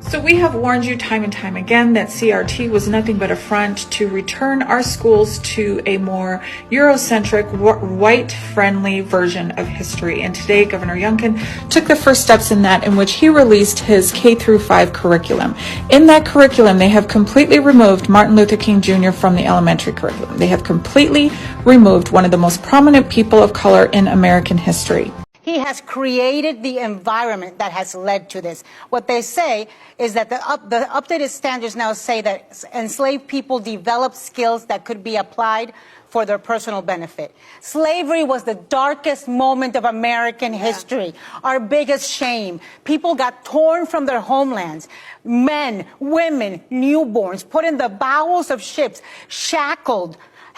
So we have warned you time and time again that CRT was nothing but a front to return our schools to a more Eurocentric, white-friendly version of history. And today, Governor Youngkin took the first steps in that, in which he released his K-5 curriculum. In that curriculum, they have completely removed Martin Luther King Jr. from the elementary curriculum. They have completely removed one of the most prominent people of color in American history. He has created the environment that has led to this. What they say is that the updated standards now say that enslaved people develop skills that could be applied for their personal benefit. Slavery was the darkest moment of American history, our biggest shame. People got torn from their homelands. Men, women, newborns, put in the bowels of ships, shackled,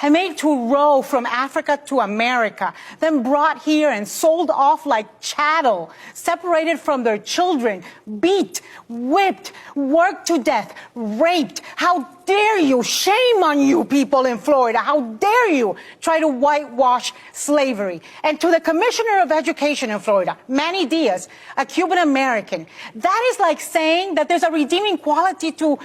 made to row from Africa to America, then brought here and sold off like chattel, separated from their children, beat, whipped, worked to death, raped. How dare you? Shame on you people in Florida. How dare you try to whitewash slavery? And to the Commissioner of Education in Florida, Manny Diaz, a Cuban American, that is like saying that there's a redeeming quality to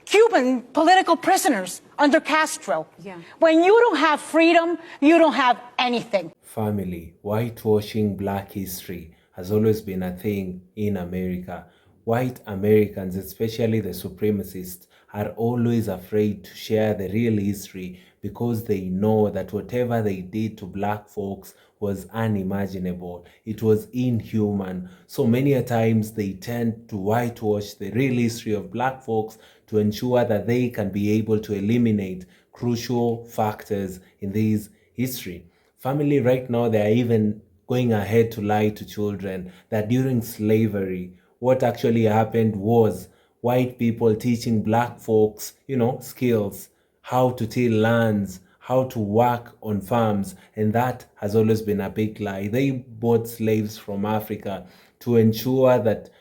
Cuban political prisoners under Castro. Yeah. When you don't have freedom, you don't have anything. Family, whitewashing Black history has always been a thing in America. White Americans, especially the supremacists, are always afraid to share the real history because they know that whatever they did to Black folks was unimaginable. It was inhuman. So many a times they tend to whitewash the real history of Black folks to ensure that they can be able to eliminate crucial factors in this history. Family, right now, they are even going ahead to lie to children that during slavery, what actually happened was white people teaching Black folks, skills, how to till lands, how to work on farms, and that has always been a big lie. They bought slaves from Africa to ensure that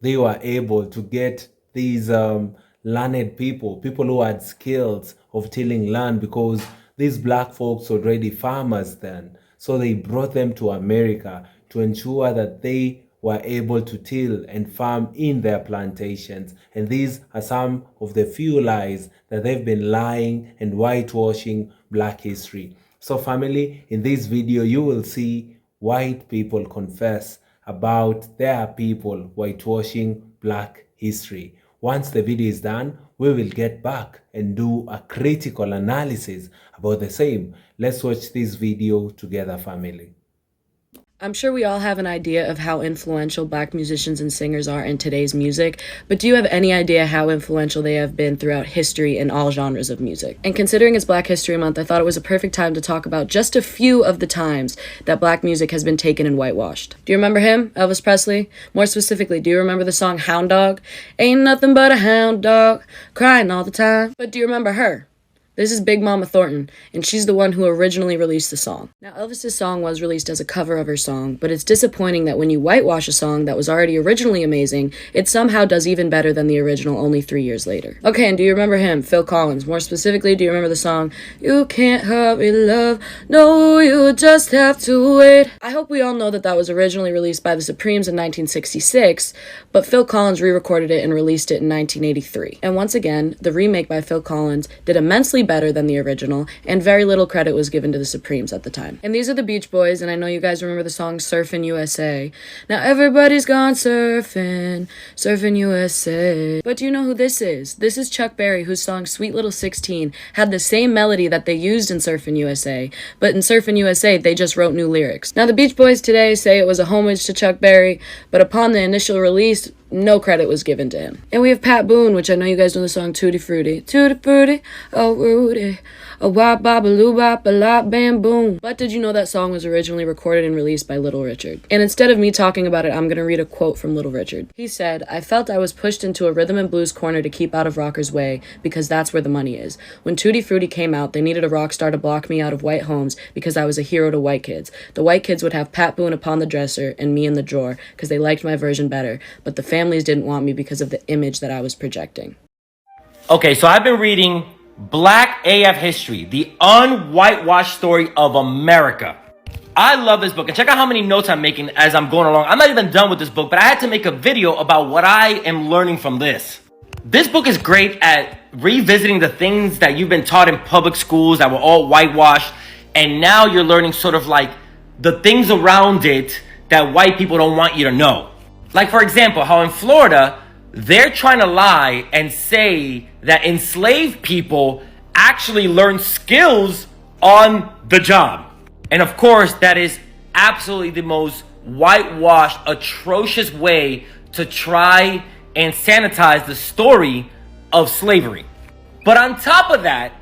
they were able to get these learned people who had skills of tilling land, because these Black folks were already farmers then. So they brought them to America to ensure that they were able to till and farm in their plantations. And these are some of the few lies that they've been lying and whitewashing Black history. So family, in this video, you will see white people confess about their people whitewashing Black history. Once the video is done, we will get back and do a critical analysis about the same. Let's watch this video together, family. I'm sure we all have an idea of how influential Black musicians and singers are in today's music, but do you have any idea how influential they have been throughout history in all genres of music? And considering it's Black History Month, I thought it was a perfect time to talk about just a few of the times that Black music has been taken and whitewashed. Do you remember him, Elvis Presley? More specifically, do you remember the song Hound Dog? Ain't nothing but a hound dog, crying all the time. But do you remember her? This is Big Mama Thornton, and she's the one who originally released the song. Now, Elvis's song was released as a cover of her song, but it's disappointing that when you whitewash a song that was already originally amazing, it somehow does even better than the original only 3 years later. Okay, and do you remember him, Phil Collins? More specifically, do you remember the song, You Can't Hurry Love, No, You Just Have to Wait? I hope we all know that that was originally released by the Supremes in 1966, but Phil Collins re-recorded it and released it in 1983. And once again, the remake by Phil Collins did immensely better than the original, and very little credit was given to the Supremes at the time. And these are the Beach Boys, and I know you guys remember the song Surfin' USA. Now everybody's gone surfing, Surfin' USA. But do you know who this is? This is Chuck Berry, whose song Sweet Little 16 had the same melody that they used in Surfin' USA, but in Surfin' USA they just wrote new lyrics. Now the Beach Boys today say it was a homage to Chuck Berry, but upon the initial release, no credit was given to him. And we have Pat Boone, which I know you guys know the song Tutti Frutti. Tutti Frutti, oh Rudy, a wop babaloo bop a lot bam boom. But did you know that song was originally recorded and released by Little Richard? And instead of me talking about it, I'm gonna read a quote from Little Richard. He said, I felt I was pushed into a rhythm and blues corner to keep out of rockers' way, because that's where the money is. When Tutti Frutti came out, they needed a rock star to block me out of white homes because I was a hero to white kids. The white kids would have Pat Boone upon the dresser and me in the drawer because they liked my version better, but the families didn't want me because of the image that I was projecting. Okay, so I've been reading Black AF History, the unwhitewashed story of America. I love this book. And check out how many notes I'm making as I'm going along. I'm not even done with this book, but I had to make a video about what I am learning from this. This book is great at revisiting the things that you've been taught in public schools that were all whitewashed. And now you're learning sort of like the things around it that white people don't want you to know. Like, for example, how in Florida, they're trying to lie and say that enslaved people actually learn skills on the job. And of course, that is absolutely the most whitewashed, atrocious way to try and sanitize the story of slavery. But on top of that,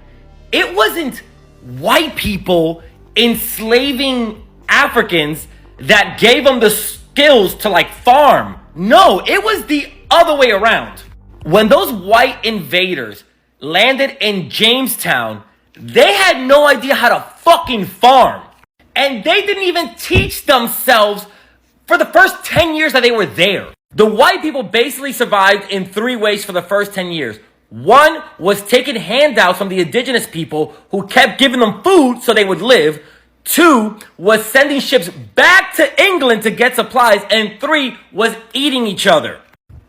it wasn't white people enslaving Africans that gave them the skills to like farm. No, it was the other way around. When those white invaders landed in Jamestown, they had no idea how to fucking farm. And they didn't even teach themselves for the first 10 years that they were there. The white people basically survived in 3 ways for the first 10 years. One was taking handouts from the indigenous people who kept giving them food so they would live. 2 was sending ships back to England to get supplies. And 3 was eating each other.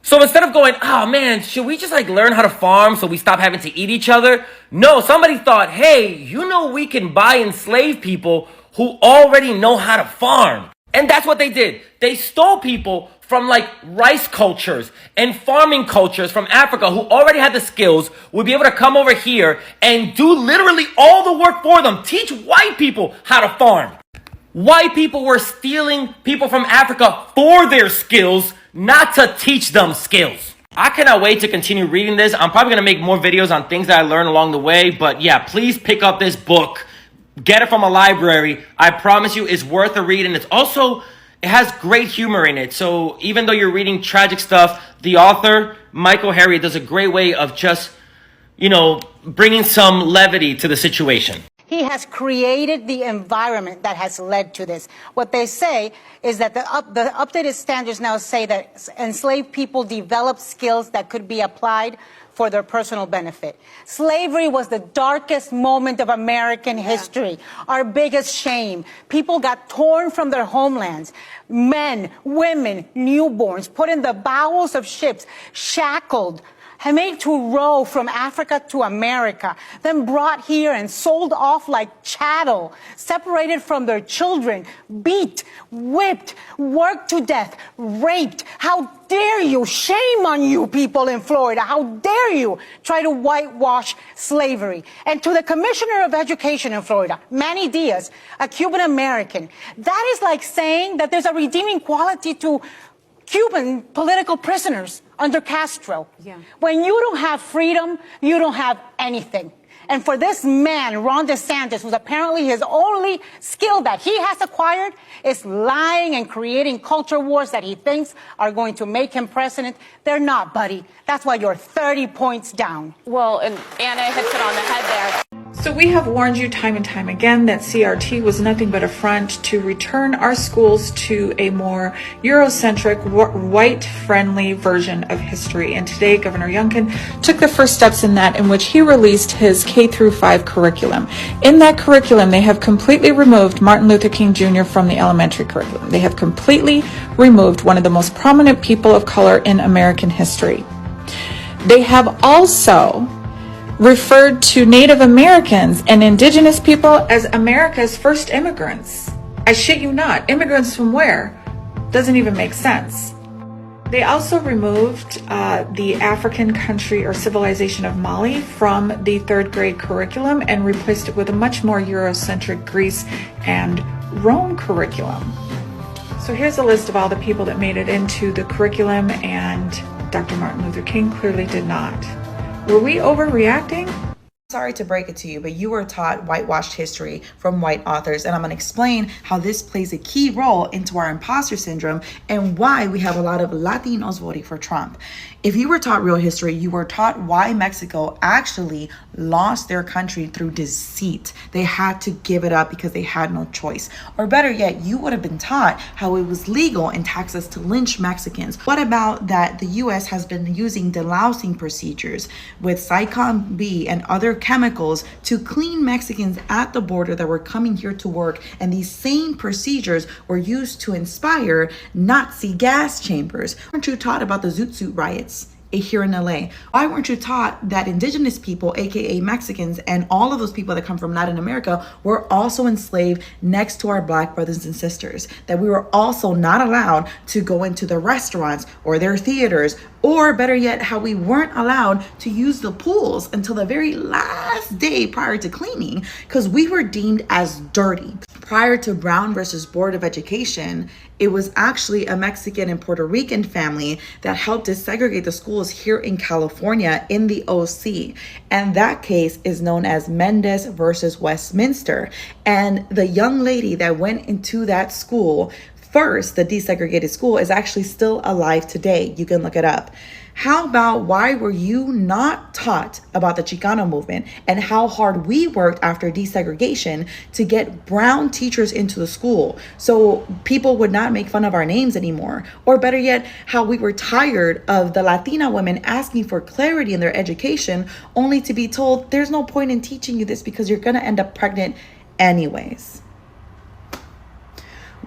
So instead of going, oh man, should we just like learn how to farm so we stop having to eat each other? No, somebody thought, hey, you know we can buy enslaved people who already know how to farm. And that's what they did. They stole people from like rice cultures and farming cultures from Africa who already had the skills, would be able to come over here and do literally all the work for them. Teach white people how to farm. White people were stealing people from Africa for their skills, not to teach them skills. I cannot wait to continue reading this. I'm probably going to make more videos on things that I learned along the way. But yeah, please pick up this book. Get it from a library. I promise you it's worth a read. And it has great humor in it. So even though you're reading tragic stuff, the author, Michael Harriot, does a great way of just, bringing some levity to the situation. He has created the environment that has led to this. What they say is that the updated standards now say that enslaved people develop skills that could be applied for their personal benefit. Slavery was the darkest moment of American history, our biggest shame. People got torn from their homelands. Men, women, newborns, put in the bowels of ships, shackled, made to row from Africa to America, then brought here and sold off like chattel, separated from their children, beat, whipped, worked to death, raped. How dare you? Shame on you people in Florida. How dare you try to whitewash slavery? And to the Commissioner of Education in Florida, Manny Diaz, a Cuban American, that is like saying that there's a redeeming quality to Cuban political prisoners under Castro. Yeah. When you don't have freedom, you don't have anything. And for this man, Ron DeSantis, who's apparently his only skill that he has acquired is lying and creating culture wars that he thinks are going to make him president, they're not, buddy. That's why you're 30 points down. Well, and Anna hits it on the head there. So we have warned you time and time again that CRT was nothing but a front to return our schools to a more Eurocentric, white-friendly version of history. And today, Governor Youngkin took the first steps in that, in which he released his K-5 curriculum. In that curriculum, they have completely removed Martin Luther King Jr. from the elementary curriculum. They have completely removed one of the most prominent people of color in American history. They have also referred to Native Americans and indigenous people as America's first immigrants. I shit you not. Immigrants from where? Doesn't even make sense. They also removed the African country or civilization of Mali from the 3rd grade curriculum and replaced it with a much more Eurocentric Greece and Rome curriculum. So here's a list of all the people that made it into the curriculum, and Dr. Martin Luther King clearly did not. Were we overreacting? Sorry to break it to you, but you were taught whitewashed history from white authors, and I'm going to explain how this plays a key role into our imposter syndrome and why we have a lot of Latinos voting for Trump. If you were taught real history, you were taught why Mexico actually lost their country through deceit. They had to give it up because they had no choice. Or better yet, you would have been taught how it was legal in Texas to lynch Mexicans. What about that the U.S. has been using delousing procedures with Zyklon B and other chemicals to clean Mexicans at the border that were coming here to work. And these same procedures were used to inspire Nazi gas chambers. Weren't you taught about the Zoot Suit riots here in LA? Why weren't you taught that indigenous people, aka Mexicans, and all of those people that come from Latin America were also enslaved next to our Black brothers and sisters? That we were also not allowed to go into the restaurants or their theaters, or better yet, how we weren't allowed to use the pools until the very last day prior to cleaning because we were deemed as dirty. Prior to Brown versus Board of Education, it was actually a Mexican and Puerto Rican family that helped desegregate the schools here in California in the OC. And that case is known as Mendez versus Westminster. And the young lady that went into that school first, the desegregated school, is actually still alive today. You can look it up. How about why were you not taught about the Chicano movement and how hard we worked after desegregation to get brown teachers into the school so people would not make fun of our names anymore? Or better yet, how we were tired of the Latina women asking for clarity in their education only to be told there's no point in teaching you this because you're going to end up pregnant anyways.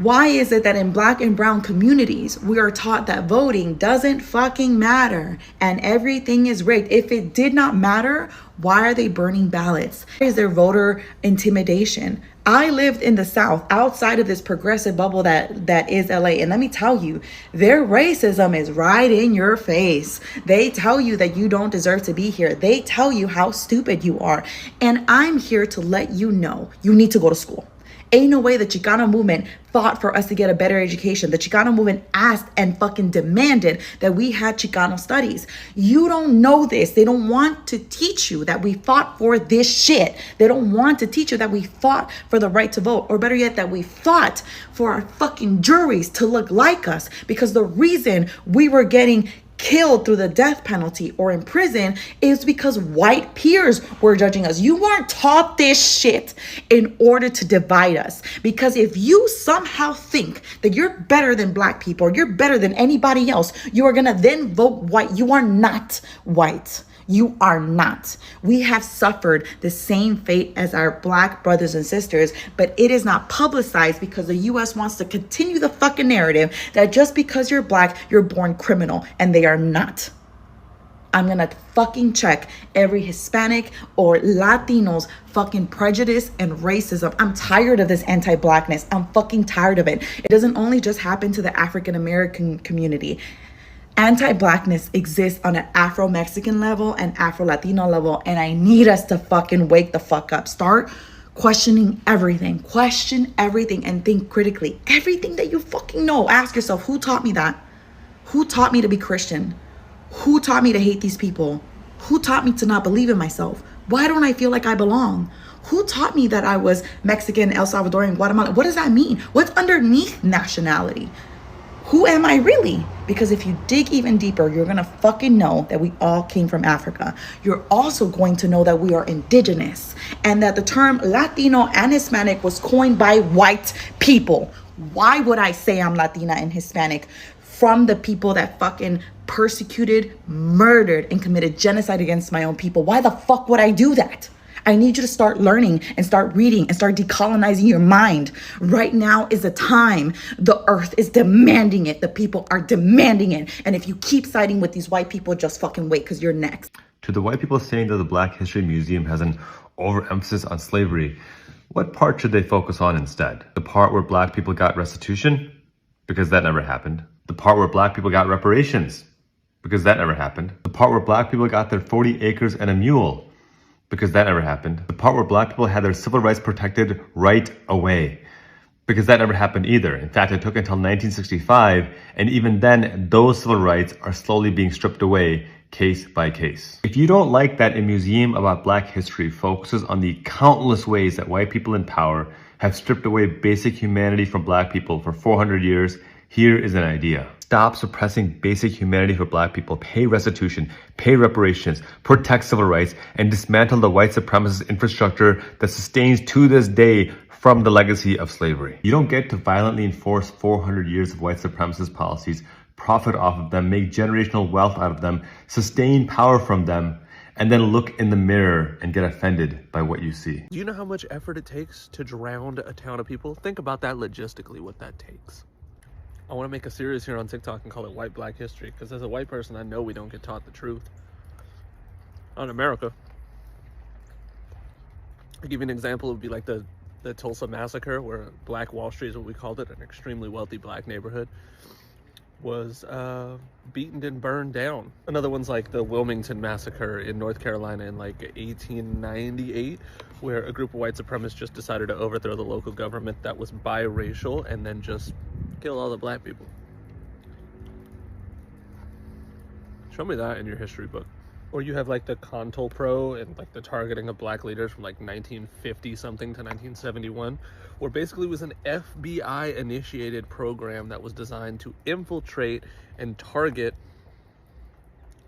Why is it that in Black and brown communities, we are taught that voting doesn't fucking matter and everything is rigged? If it did not matter, why are they burning ballots? Why is there voter intimidation? I lived in the South outside of this progressive bubble that is LA. And let me tell you, their racism is right in your face. They tell you that you don't deserve to be here. They tell you how stupid you are. And I'm here to let you know you need to go to school. Ain't no way the Chicano movement fought for us to get a better education. The Chicano movement asked and fucking demanded that we had Chicano studies. You don't know this. They don't want to teach you that we fought for this shit. They don't want to teach you that we fought for the right to vote, or better yet, that we fought for our fucking juries to look like us, because the reason we were getting killed through the death penalty or in prison is because white peers were judging us. You weren't taught this shit in order to divide us. Because if you somehow think that you're better than Black people or you're better than anybody else, you are gonna then vote white. You are not white. You are not. We have suffered the same fate as our Black brothers and sisters, but it is not publicized because the US wants to continue the fucking narrative that just because you're Black, you're born criminal, and they are not. I'm gonna fucking check every Hispanic or Latino's fucking prejudice and racism. I'm tired of this anti-Blackness. I'm fucking tired of it. It doesn't only just happen to the African American community. Anti-Blackness exists on an Afro-Mexican level and Afro-Latino level, and I need us to fucking wake the fuck up. Start questioning everything. Question everything and think critically. Everything that you fucking know, ask yourself, who taught me that? Who taught me to be Christian? Who taught me to hate these people? Who taught me to not believe in myself? Why don't I feel like I belong? Who taught me that I was Mexican, El Salvadorian, Guatemalan? What does that mean? What's underneath nationality? Who am I really? Because if you dig even deeper, you're gonna fucking know that we all came from Africa. You're also going to know that we are indigenous and that the term Latino and Hispanic was coined by white people. Why would I say I'm Latina and Hispanic from the people that fucking persecuted, murdered, and committed genocide against my own people? Why the fuck would I do that? I need you to start learning and start reading and start decolonizing your mind. Right now is the time. The earth is demanding it. The people are demanding it. And if you keep siding with these white people, just fucking wait, because you're next. To the white people saying that the Black History Museum has an overemphasis on slavery, what part should they focus on instead? The part where Black people got restitution? Because that never happened. The part where Black people got reparations? Because that never happened. The part where Black people got their 40 acres and a mule? Because that never happened. The part where Black people had their civil rights protected right away? Because that never happened either. In fact, it took until 1965, and even then, those civil rights are slowly being stripped away case by case. If you don't like that a museum about Black history focuses on the countless ways that white people in power have stripped away basic humanity from Black people for 400 years, here is an idea. Stop suppressing basic humanity for Black people, pay restitution, pay reparations, protect civil rights, and dismantle the white supremacist infrastructure that sustains to this day from the legacy of slavery. You don't get to violently enforce 400 years of white supremacist policies, profit off of them, make generational wealth out of them, sustain power from them, and then look in the mirror and get offended by what you see. Do you know how much effort it takes to drown a town of people? Think about that logistically, what that takes. I want to make a series here on TikTok and call it White Black History, because as a white person, I know we don't get taught the truth. Not in America. I'll give you an example. It would be like the Tulsa Massacre, where Black Wall Street is what we called it, an extremely wealthy black neighborhood, was beaten and burned down. Another one's like the Wilmington Massacre in North Carolina in like 1898, where a group of white supremacists just decided to overthrow the local government that was biracial and then just kill all the black people. Show me that in your history book. Or you have like the CONTOLPRO and like the targeting of black leaders from like 1950 something to 1971, where basically it was an FBI initiated program that was designed to infiltrate and target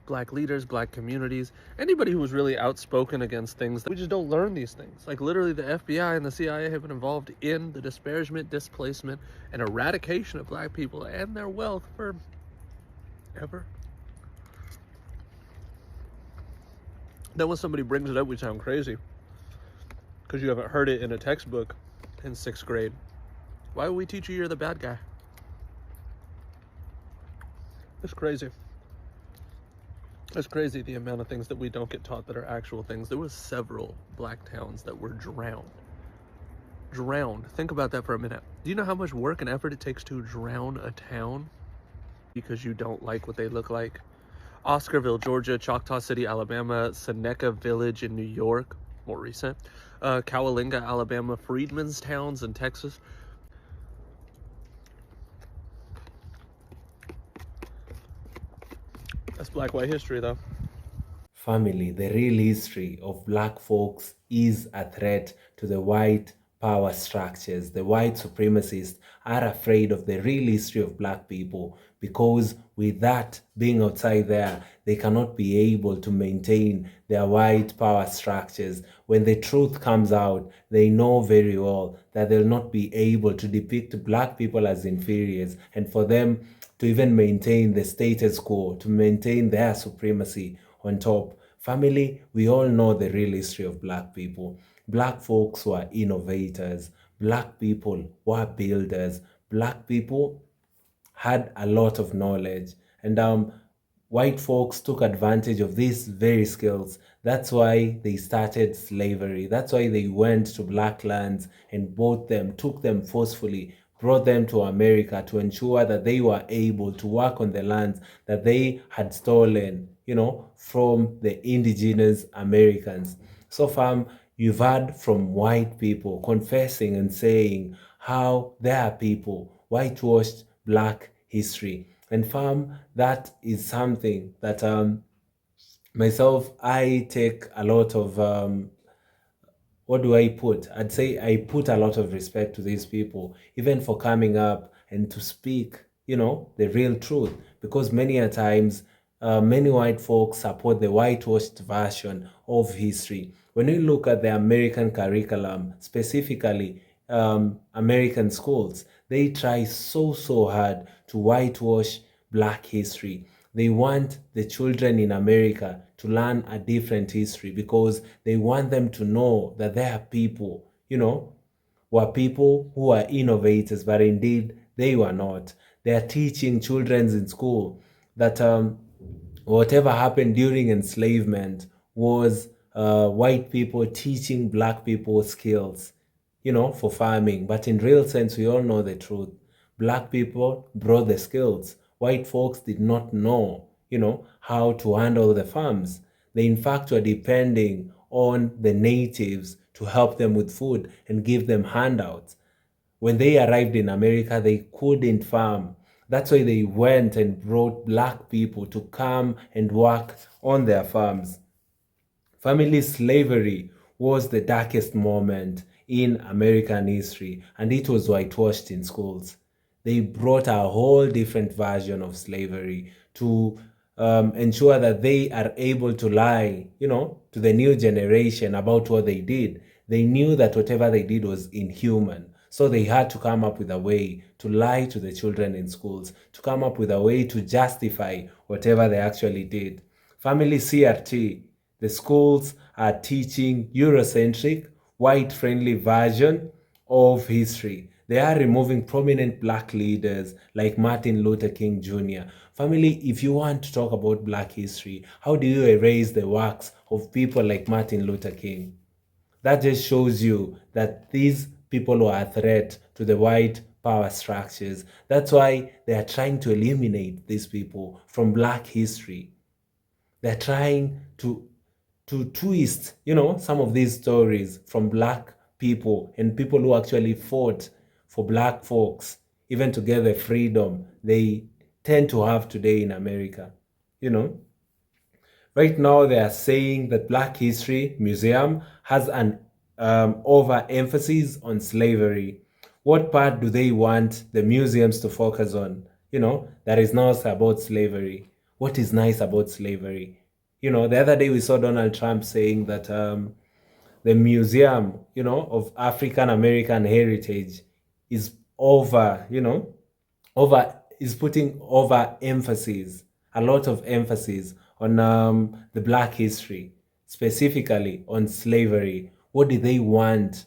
black leaders, black communities, anybody who was really outspoken against things. We just don't learn these things. Like literally the FBI and the CIA have been involved in the disparagement, displacement, and eradication of black people and their wealth for ever. Then when somebody brings it up, we sound crazy because you haven't heard it in a textbook in 6th grade. Why would we teach you you're the bad guy? It's crazy. It's crazy the amount of things that we don't get taught that are actual things. There was several black towns that were drowned. Drowned. Think about that for a minute. Do you know how much work and effort it takes to drown a town because you don't like what they look like? Oscarville, Georgia, Choctaw City, Alabama, Seneca Village in New York, more recent, Coalinga, Alabama, Freedmen's Towns in Texas. That's black-white history, though. Family, the real history of black folks is a threat to the white power structures. The white supremacists are afraid of the real history of black people because with that being outside there, they cannot be able to maintain their white power structures. When the truth comes out, they know very well that they'll not be able to depict black people as inferiors, and for them to even maintain the status quo, to maintain their supremacy on top. Family, we all know the real history of black people. Black folks were innovators. Black people were builders. Black people had a lot of knowledge. And white folks took advantage of these very skills. That's why they started slavery. That's why they went to black lands and bought them, took them forcefully, brought them to America to ensure that they were able to work on the lands that they had stolen, from the indigenous Americans. So fam, you've heard from white people confessing and saying how their people whitewashed black history. And fam, that is something that myself, I take a lot of what do I put? I'd say I put a lot of respect to these people, even for coming up and to speak, the real truth. Because many a times, many white folks support the whitewashed version of history. When we look at the American curriculum, specifically American schools, they try so hard to whitewash black history. They want the children in America to learn a different history because they want them to know that there are people, were people who are innovators, but indeed they were not. They are teaching children in school that whatever happened during enslavement was white people teaching black people skills, for farming. But in real sense, we all know the truth. Black people brought the skills. White folks did not know, how to handle the farms. They in fact were depending on the natives to help them with food and give them handouts. When they arrived in America, they couldn't farm. That's why they went and brought black people to come and work on their farms. Family slavery was the darkest moment in American history, and it was whitewashed in schools. They brought a whole different version of slavery to ensure that they are able to lie, to the new generation about what they did. They knew that whatever they did was inhuman. So they had to come up with a way to lie to the children in schools, to come up with a way to justify whatever they actually did. Family CRT, The schools are teaching Eurocentric, white-friendly version of history. They are removing prominent black leaders like Martin Luther King Jr. Family, if you want to talk about black history, how do you erase the works of people like Martin Luther King? That just shows you that these people were a threat to the white power structures. That's why they are trying to eliminate these people from black history. They're trying to twist, some of these stories from black people and people who actually fought for black folks, even to get the freedom they tend to have today in America, Right now, they are saying that Black History Museum has an overemphasis on slavery. What part do they want the museums to focus on? That is not about slavery. What is nice about slavery? The other day we saw Donald Trump saying that the museum, of African American heritage is is putting over emphasis, a lot of emphasis on the black history, specifically on slavery. What do they want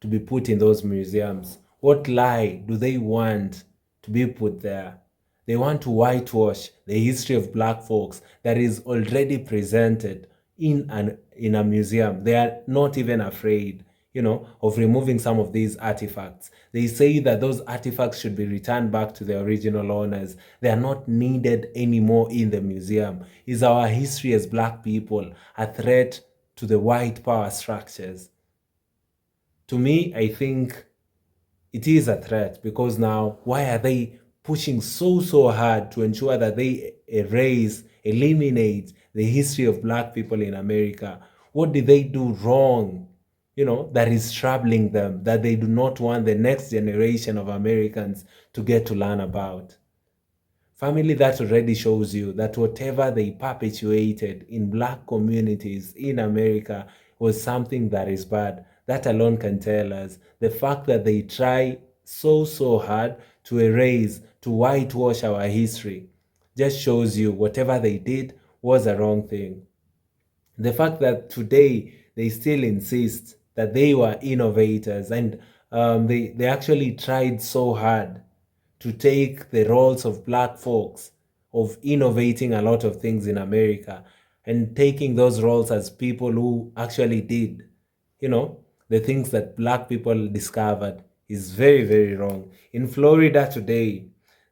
to be put in those museums? What lie do they want to be put there? They want to whitewash the history of black folks that is already presented in a museum. They are not even afraid, of removing some of these artifacts. They say that those artifacts should be returned back to their original owners. They are not needed anymore in the museum. Is our history as black people a threat to the white power structures? To me, I think it is a threat, because now, why are they pushing so hard to ensure that they eliminate the history of black people in America? What did they do wrong, that is troubling them, that they do not want the next generation of Americans to get to learn about? Family, that already shows you that whatever they perpetuated in black communities in America was something that is bad. That alone can tell us the fact that they try so hard to erase, to whitewash our history, just shows you whatever they did was a wrong thing. The fact that today they still insist that they were innovators, and they actually tried so hard to take the roles of black folks, of innovating a lot of things in America, and taking those roles as people who actually did, the things that black people discovered, is very wrong. In Florida today,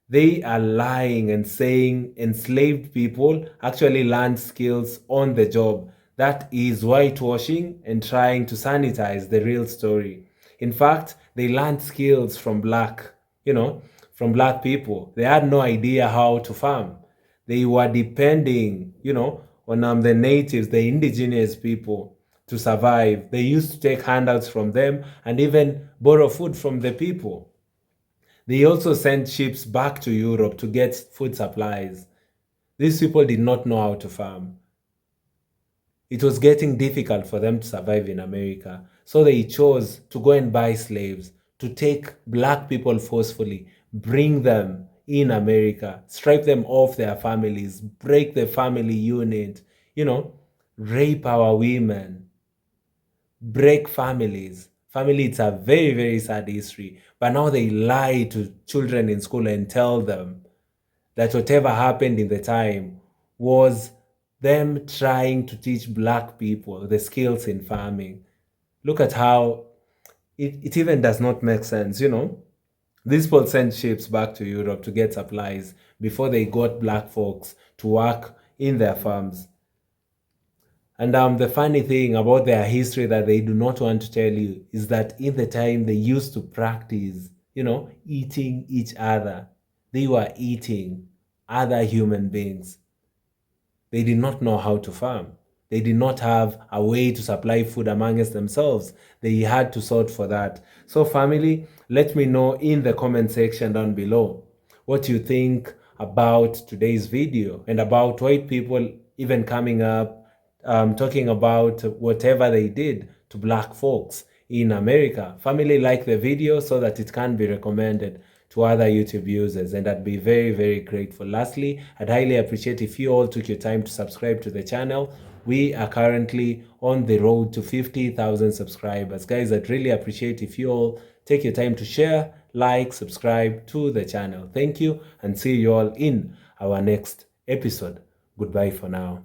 they are lying and saying enslaved people actually learned skills on the job. That is whitewashing and trying to sanitize the real story. In fact, they learned skills from black people. They had no idea how to farm. They were depending, on the natives, the indigenous people, to survive. They used to take handouts from them and even borrow food from the people. They also sent ships back to Europe to get food supplies. These people did not know how to farm. It was getting difficult for them to survive in America. So they chose to go and buy slaves, to take black people forcefully, bring them in America, stripe them off their families, break the family unit, rape our women, break families. Family, it's a very sad history. But now they lie to children in school and tell them that whatever happened in the time was them trying to teach black people the skills in farming. Look at how it even does not make sense, These people sent ships back to Europe to get supplies before they got black folks to work in their farms. And the funny thing about their history that they do not want to tell you is that in the time they used to practice, eating each other. They were eating other human beings. They did not know how to farm. They did not have a way to supply food amongst themselves. They had to sort for that. So family, let me know in the comment section down below what you think about today's video and about white people even coming up, talking about whatever they did to black folks in America. Family, like the video so that it can be recommended to other YouTube users, and I'd be very, very grateful. Lastly, I'd highly appreciate if you all took your time to subscribe to the channel. We are currently on the road to 50,000 subscribers. Guys, I'd really appreciate if you all take your time to share, like, subscribe to the channel. Thank you, and see you all in our next episode. Goodbye for now.